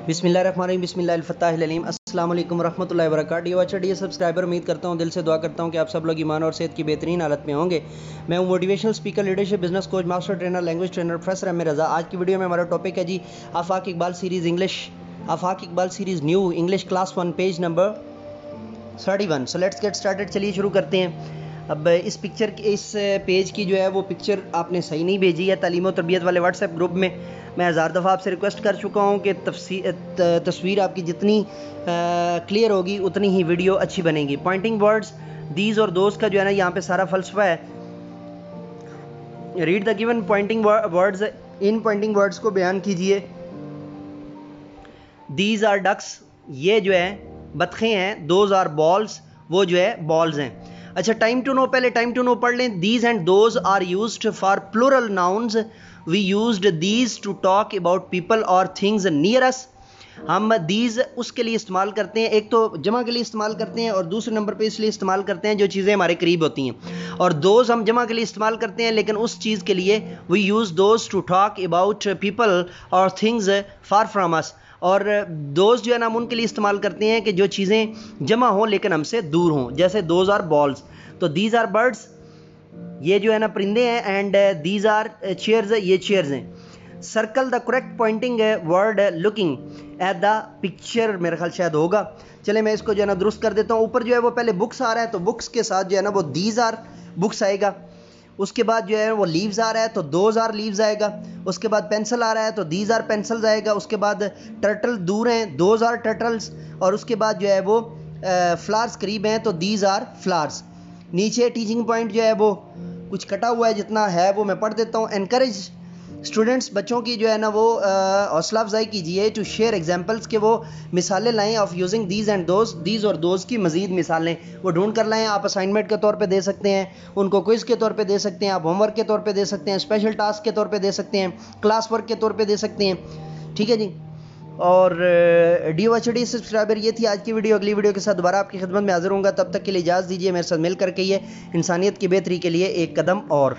बिस्मिल्लाहिर्रहमानिर्रहीम बिस्मिल्लाहिल-फत्ताहिल-अलीम। अस्सलाम वालेकुम रहमतुल्लाहि व बरकातहू। अच्छा डियर सब्सक्राइबर, उम्मीद करता हूँ, दिल से दुआ करता हूँ कि आप सब लोग ईमान और सेहत की बेहतरीन हालत में होंगे। मैं हूँ motivational speaker, leadership, business coach, master trainer, language trainer professor M Raza. आज की वीडियो में हमारा टॉपिक है जी Afaq Iqbal series English, Afaq Iqbal series new English class 1 page number 31। So let's get started. चलिए शुरू करते हैं। अब इस पेज की जो है वो पिक्चर आपने सही नहीं भेजी है। तालीम और तरबियत वाले व्हाट्सएप ग्रुप में मैं हज़ार दफ़ा आपसे रिक्वेस्ट कर चुका हूँ कि तस्वीर आपकी जितनी क्लियर होगी उतनी ही वीडियो अच्छी बनेगी। पॉइंटिंग वर्ड्स दीज और दोस्त का जो है ना यहाँ पे सारा फ़लसफ़ा है। Read the given pointing words, इन पॉइंटिंग वर्ड्स को बयान कीजिए। दीज आर डक्स, ये जो है बतखें हैं। दोज आर बॉल्स, वो जो है बॉल्स हैं। अच्छा, टाइम टू नो, पहले टाइम टू नो पढ़ लें। These and those are used for plural nouns. We used these to talk about people और थिंग्स नियर अस। हम दीज उसके लिए इस्तेमाल करते हैं, एक तो जमा के लिए इस्तेमाल करते हैं और दूसरे नंबर पे इसलिए इस्तेमाल करते हैं जो चीज़ें हमारे करीब होती हैं। और दोज हम जमा के लिए इस्तेमाल करते हैं, लेकिन उस चीज़ के लिए we use those to talk about people और थिंग्स फार फ्राम अस। और दोज जो है ना हम उनके लिए इस्तेमाल करते हैं कि जो चीज़ें जमा हों लेकिन हमसे दूर हों। जैसे दोज आर बॉल्स, तो दीज आर बर्ड्स, ये जो है ना परिंदे हैं। एंड दीज आर चेयर्स, ये चेयर्स हैं। Circle the correct pointing word looking at the picture, मेरा ख्याल शायद होगा। चले मैं इसको जो है ना दुरुस्त कर देता हूँ। ऊपर जो है वो पहले बुक्स आ रहा है, तो बुक्स के साथ जो है ना वो दीज आर बुक्स आएगा। उसके बाद जो है वो लीव्स आ रहा है तो दोज आर लीव्स आएगा। उसके बाद पेंसिल आ रहा है तो दीज आर पेंसिल्स आएगा। उसके बाद टर्टल दूर हैं, दोज आर टर्टल्स। और उसके बाद जो है वो फ्लावर्स करीब हैं तो दीज आर फ्लावर्स। नीचे टीचिंग पॉइंट जो है वो कुछ कटा हुआ है, जितना है वो मैं पढ़ देता हूँ। एनकरेज स्टूडेंट्स, बच्चों की जो है ना वो हौसला अफजाई कीजिए। टू शेयर एग्जाम्पल्स, के वो मिसालें लाएं। Of using these and those, these और दोज की मजीद मिसालें वो ढूंढ कर लाएं। आप असाइनमेंट के तौर पे दे सकते हैं, उनको क्विज के तौर पे दे सकते हैं, आप होमवर्क के तौर पे दे सकते हैं, स्पेशल टास्क के तौर पे दे सकते हैं, क्लास वर्क के तौर पे दे सकते हैं। ठीक है जी। और DOHD सब्सक्राइबर, ये थी आज की वीडियो। अगली वीडियो के साथ दोबारा आपकी खिदमत में हाजिर होऊंगा। तब तक के लिए इजाज़त दीजिए। मेरे साथ मिलकर के ये इंसानियत की बेहतरी के लिए एक कदम और।